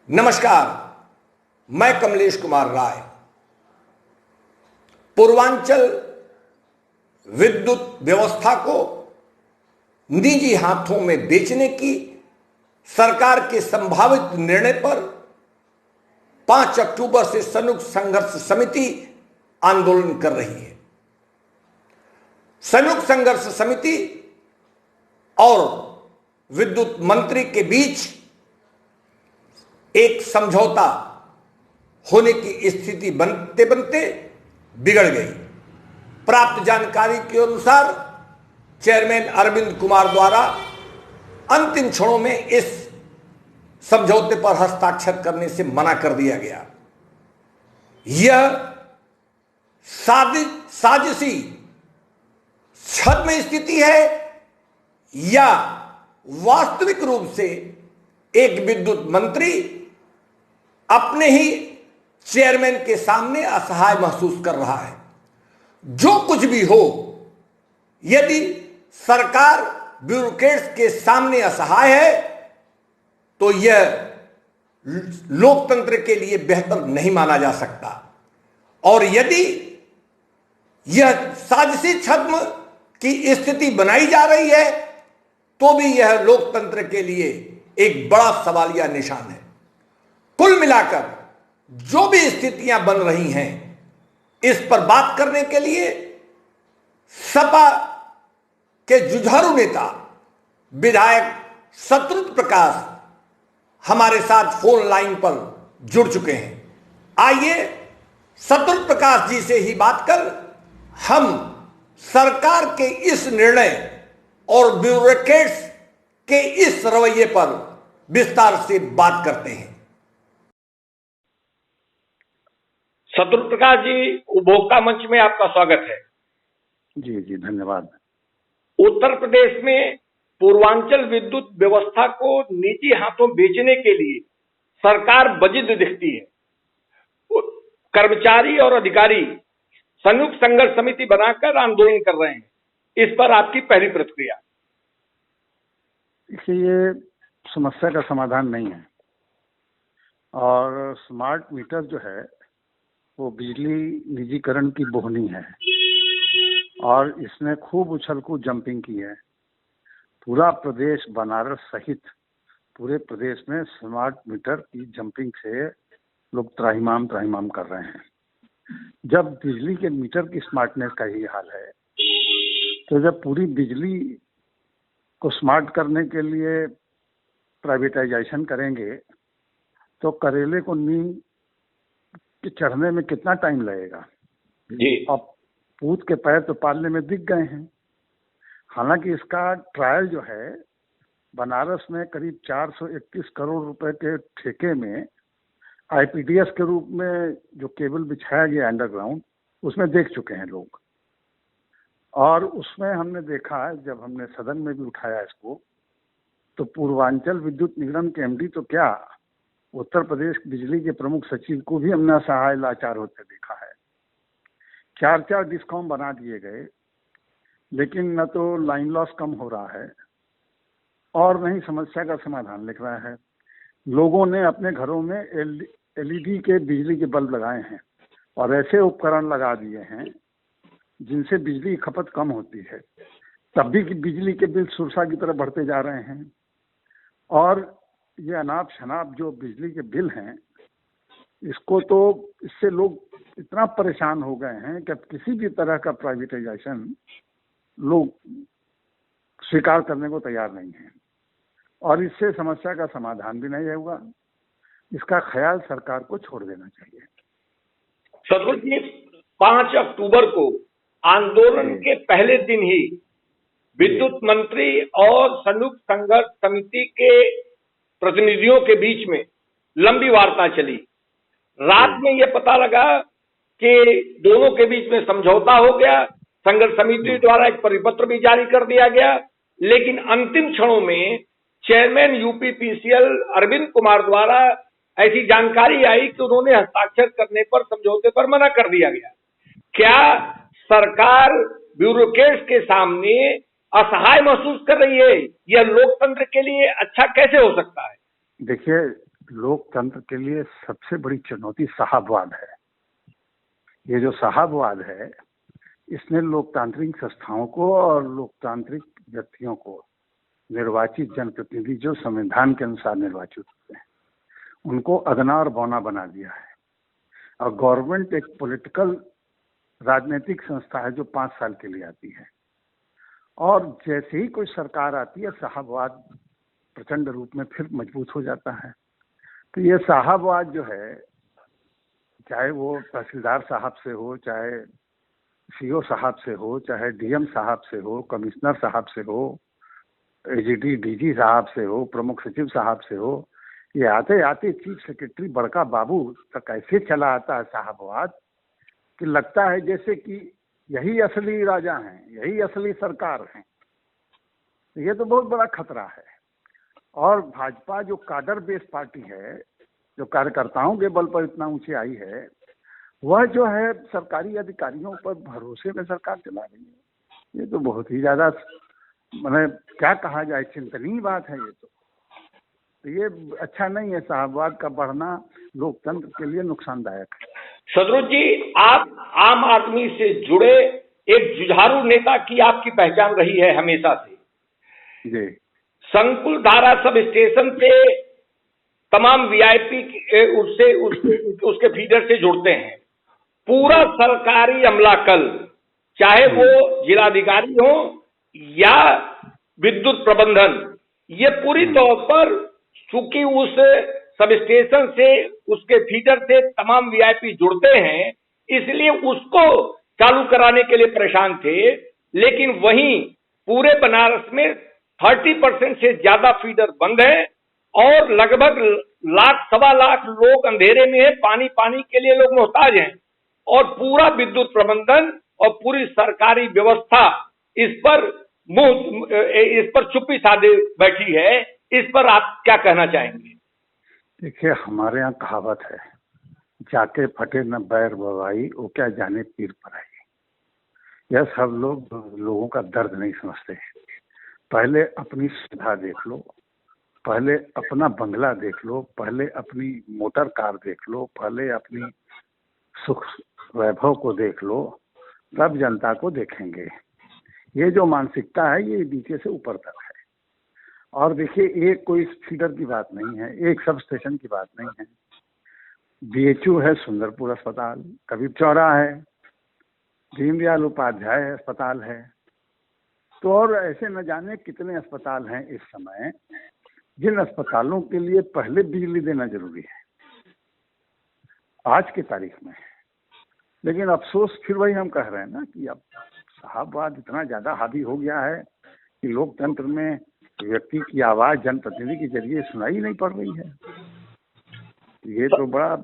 नमस्कार, मैं कमलेश कुमार राय। पूर्वांचल विद्युत व्यवस्था को निजी हाथों में बेचने की सरकार के संभावित निर्णय पर 5 अक्टूबर से संयुक्त संघर्ष समिति आंदोलन कर रही है। संयुक्त संघर्ष समिति और विद्युत मंत्री के बीच एक समझौता होने की स्थिति बनते बनते बिगड़ गई। प्राप्त जानकारी के अनुसार चेयरमैन अरविंद कुमार द्वारा अंतिम क्षणों में इस समझौते पर हस्ताक्षर करने से मना कर दिया गया। यह साजिशी छद्म स्थिति है या वास्तविक रूप से एक विद्युत मंत्री अपने ही चेयरमैन के सामने असहाय महसूस कर रहा है। जो कुछ भी हो, यदि सरकार ब्यूरोक्रेट्स के सामने असहाय है तो यह लोकतंत्र के लिए बेहतर नहीं माना जा सकता। और यदि यह साजिशी छद्म की स्थिति बनाई जा रही है तो भी यह लोकतंत्र के लिए एक बड़ा सवालिया निशान है। कुल मिलाकर जो भी स्थितियां बन रही हैं, इस पर बात करने के लिए सपा के जुझारू नेता विधायक शत्रुघ्न प्रकाश हमारे साथ फोन लाइन पर जुड़ चुके हैं। आइए शत्रुघ्न प्रकाश जी से ही बात कर हम सरकार के इस निर्णय और ब्यूरोक्रेट्स के इस रवैये पर विस्तार से बात करते हैं। शत्रुघ्न प्रकाश जी, उपभोक्ता मंच में आपका स्वागत है। जी जी, धन्यवाद। उत्तर प्रदेश में पूर्वांचल विद्युत व्यवस्था को निजी हाथों बेचने के लिए सरकार बजिद दिखती है। कर्मचारी और अधिकारी संयुक्त संघर्ष समिति बनाकर आंदोलन कर रहे हैं। इस पर आपकी पहली प्रतिक्रिया? ये समस्या का समाधान नहीं है और स्मार्ट मीटर जो है वो बिजली निजीकरण की बोहनी है और इसने खूब उछल कूद जंपिंग की है। पूरा प्रदेश, बनारस सहित पूरे प्रदेश में स्मार्ट मीटर की जंपिंग से लोग त्राहिमाम कर रहे हैं। जब बिजली के मीटर की स्मार्टनेस का ही हाल है तो जब पूरी बिजली को स्मार्ट करने के लिए प्राइवेटाइजेशन करेंगे तो करेले को नींव चढ़ने में कितना टाइम लगेगा जी। अब पूत के पैर तो पालने में दिख गए हैं। हालांकि इसका ट्रायल जो है बनारस में करीब 431 करोड़ रुपए के ठेके में आईपीडीएस के रूप में जो केबल बिछाया गया अंडरग्राउंड, उसमें देख चुके हैं लोग। और उसमें हमने देखा, जब हमने सदन में भी उठाया इसको, तो पूर्वांचल विद्युत निगम के एमडी तो क्या, उत्तर प्रदेश बिजली के प्रमुख सचिव को भी हमने असहाय लाचार होते देखा है। 4 डिस्कॉम बना दिए गए, लेकिन न तो लाइन लॉस कम हो रहा है और न ही समस्या का समाधान लिख रहा है। लोगों ने अपने घरों में एलईडी के बिजली के बल्ब लगाए हैं और ऐसे उपकरण लगा दिए हैं जिनसे बिजली की खपत कम होती है, तब भी बिजली के बिल सुरसा की तरफ बढ़ते जा रहे हैं। और ये अनाप शनाप जो बिजली के बिल हैं, इससे लोग इतना परेशान हो गए हैं कि अब किसी भी तरह का प्राइवेटाइजेशन लोग स्वीकार करने को तैयार नहीं है और इससे समस्या का समाधान भी नहीं होगा। इसका ख्याल सरकार को छोड़ देना चाहिए। शत्रुघ्न जी, 5 अक्टूबर को आंदोलन के पहले दिन ही विद्युत मंत्री और संयुक्त संघर्ष समिति के प्रतिनिधियों के बीच में लंबी वार्ता चली। रात में यह पता लगा कि दोनों के बीच में समझौता हो गया। संघर्ष समिति द्वारा एक परिपत्र भी जारी कर दिया गया, लेकिन अंतिम क्षणों में चेयरमैन यूपीपीसीएल अरविंद कुमार द्वारा ऐसी जानकारी आई कि उन्होंने हस्ताक्षर करने पर समझौते पर मना कर दिया गया। क्या सरकार ब्यूरोक्रेट्स के सामने असहाय महसूस कर रही है? यह लोकतंत्र के लिए अच्छा कैसे हो सकता है? देखिए, लोकतंत्र के लिए सबसे बड़ी चुनौती साहबवाद है। ये जो साहबवाद है, इसने लोकतांत्रिक संस्थाओं को और लोकतांत्रिक व्यक्तियों को, निर्वाचित जनप्रतिनिधि जो संविधान के अनुसार निर्वाचित होते हैं, उनको अदना और बौना बना दिया है। और गवर्नमेंट एक पॉलिटिकल राजनीतिक संस्था है जो 5 साल के लिए आती है, और जैसे ही कोई सरकार आती है साहबवाद प्रचंड रूप में फिर मजबूत हो जाता है। तो ये साहबवाद जो है, चाहे वो तहसीलदार साहब से हो, चाहे सीओ साहब से हो, चाहे डीएम साहब से हो, कमिश्नर साहब से हो, एजीडी डीजी साहब से हो, प्रमुख सचिव साहब से हो, ये आते आते चीफ सेक्रेटरी बड़का बाबू तक ऐसे चला आता है साहबवाद कि लगता है जैसे कि यही असली राजा हैं, यही असली सरकार हैं। ये तो बहुत बड़ा खतरा है। और भाजपा जो काडर बेस पार्टी है, जो कार्यकर्ताओं के बल पर इतना ऊंचे आई है, वह जो है सरकारी अधिकारियों पर भरोसे में सरकार चला रही है। ये तो बहुत ही ज्यादा, मैंने क्या कहा जाए, चिंतनीय बात है ये तो ये अच्छा नहीं है। साहबवाद का बढ़ना लोकतंत्र के लिए नुकसानदायक है। सदरुद्ध जी, आप आम आदमी से जुड़े एक जुझारू नेता की आपकी पहचान रही है हमेशा से जी। संकुल धारा सब स्टेशन से तमाम वीआईपी उसके फीडर से जुड़ते हैं। पूरा सरकारी अमलाकल, चाहे वो जिलाधिकारी हो या विद्युत प्रबंधन, ये पूरी तौर पर चूंकि उस सब स्टेशन से, उसके फीडर से तमाम वीआईपी जुड़ते हैं, इसलिए उसको चालू कराने के लिए परेशान थे। लेकिन वहीं पूरे बनारस में 30% से ज्यादा फीडर बंद है और लगभग 1,00,000-1.25 लाख लोग अंधेरे में है, पानी के लिए लोग मोहताज हैं। और पूरा विद्युत प्रबंधन और पूरी सरकारी व्यवस्था इस पर चुप्पी साधे बैठी है। इस पर आप क्या कहना चाहेंगे? देखिए, हमारे यहाँ कहावत है, जाके फटे न बैर बवाई, वो क्या जाने पीर पर आई। यह सब लोगों का दर्द नहीं समझते। पहले अपनी सुविधा देख लो, पहले अपना बंगला देख लो, पहले अपनी मोटर कार देख लो, पहले अपनी सुख वैभव को देख लो, तब जनता को देखेंगे। ये जो मानसिकता है, ये नीचे से ऊपर तक है। और देखिए, एक कोई फीडर की बात नहीं है, एक सब स्टेशन की बात नहीं है। बीएचयू है, सुंदरपुर अस्पताल, कबीर चौराहा है, दीनदयाल उपाध्याय अस्पताल है, तो और ऐसे न जाने कितने अस्पताल हैं इस समय, जिन अस्पतालों के लिए पहले बिजली देना जरूरी है आज की तारीख में। लेकिन अफसोस फिर वही हम कह रहे हैं ना कि अब साहबवाद इतना ज्यादा हावी हो गया है कि लोकतंत्र में व्यक्ति की आवाज जनप्रतिनिधि के जरिए सुनाई नहीं पड़ रही है। ये तो बड़ा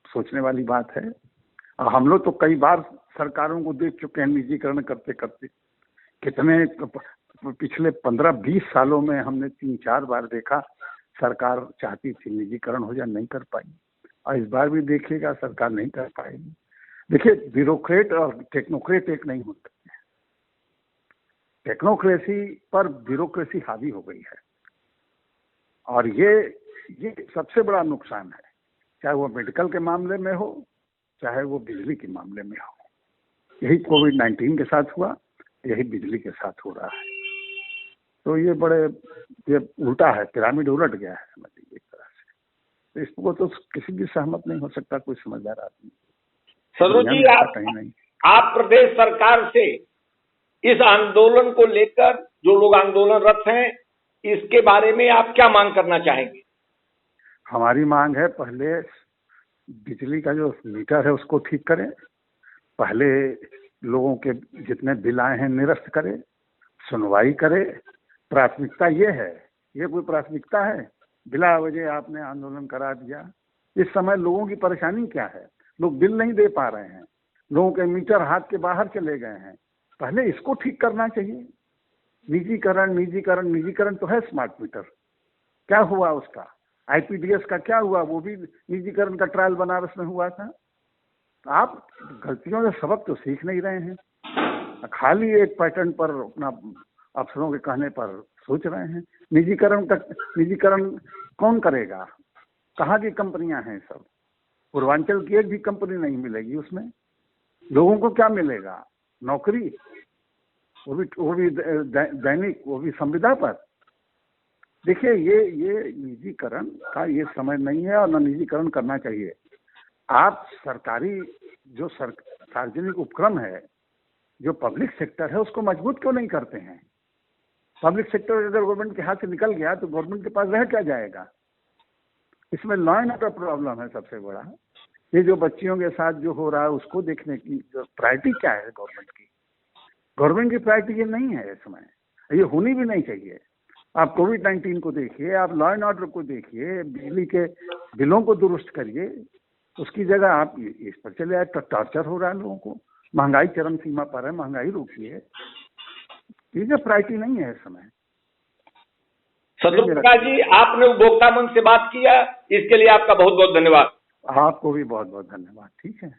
सोचने वाली बात है। और हम लोग तो कई बार सरकारों को देख चुके हैं निजीकरण करते करते। कितने पिछले 15-20 सालों में हमने 3-4 बार देखा सरकार चाहती थी निजीकरण हो जाए, नहीं कर पाई। और इस बार भी देखिएगा सरकार नहीं कर पाएगी। देखिए, ब्यूरोक्रेट और टेक्नोक्रेट एक नहीं हो सकते। टेक्नोक्रेसी पर ब्यूरोक्रेसी हावी हो गई है, और ये सबसे बड़ा नुकसान है, चाहे वो मेडिकल के मामले में हो, चाहे वो बिजली के मामले में हो। यही कोविड-19 के साथ हुआ, यही बिजली के साथ हो रहा है। तो ये उल्टा है, पिरामिड उलट गया है समझिए एक तरह से। तो इसको तो किसी भी सहमत नहीं हो सकता कोई समझदार आदमी। सदरुद्ध जी, आप प्रदेश सरकार से इस आंदोलन को लेकर, जो लोग आंदोलनरत हैं, इसके बारे में आप क्या मांग करना चाहेंगे? हमारी मांग है, पहले बिजली का जो मीटर है उसको ठीक करें, पहले लोगों के जितने बिल आए हैं निरस्त करें, सुनवाई करें। प्राथमिकता ये है, ये कोई प्राथमिकता है? बिला वजह आपने आंदोलन करा दिया। इस समय लोगों की परेशानी क्या है? लोग बिल नहीं दे पा रहे हैं, लोगों के मीटर हाथ के बाहर चले गए हैं। पहले इसको ठीक करना चाहिए। निजीकरण तो है स्मार्ट मीटर, क्या हुआ उसका? आईपीडीएस का क्या हुआ? वो भी निजीकरण का ट्रायल बनारस में हुआ था। आप गलतियों से सबक तो सीख नहीं रहे हैं, खाली एक पैटर्न पर अपना अफसरों के कहने पर सोच रहे हैं। निजीकरण कौन करेगा? कहाँ की कंपनियां हैं सब? पूर्वांचल की एक भी कंपनी नहीं मिलेगी उसमें। लोगों को क्या मिलेगा? नौकरी, वो भी दैनिक, वो भी संविदा पर। देखिए, ये निजीकरण का ये समय नहीं है और न निजीकरण करना चाहिए। आप सरकारी जो सार्वजनिक उपक्रम है, जो पब्लिक सेक्टर है, उसको मजबूत क्यों नहीं करते हैं? पब्लिक सेक्टर अगर गवर्नमेंट के हाथ से निकल गया तो गवर्नमेंट के पास रह क्या जाएगा? इसमें लॉ एंड ऑर्डर प्रॉब्लम है सबसे बड़ा। ये जो बच्चियों के साथ जो हो रहा है उसको देखने की जो प्रायोरिटी क्या है गवर्नमेंट की? गवर्नमेंट की प्रायोरिटी ये नहीं है इस समय, ये होनी भी नहीं चाहिए। आप कोविड-19 को देखिए, आप लॉ एंड ऑर्डर को देखिए, बिजली के बिलों को दुरुस्त करिए, उसकी जगह आप इस पर चले आए। तो टॉर्चर हो रहा है लोगों को, महंगाई चरम सीमा पर है, महंगाई रोकिए। ये जो प्रायोरिटी नहीं है इस समय। शत्रुघ्न प्रकाश जी, आपने उपभोक्ता मंच से बात किया, इसके लिए आपका बहुत बहुत धन्यवाद। आपको भी बहुत बहुत धन्यवाद। ठीक है।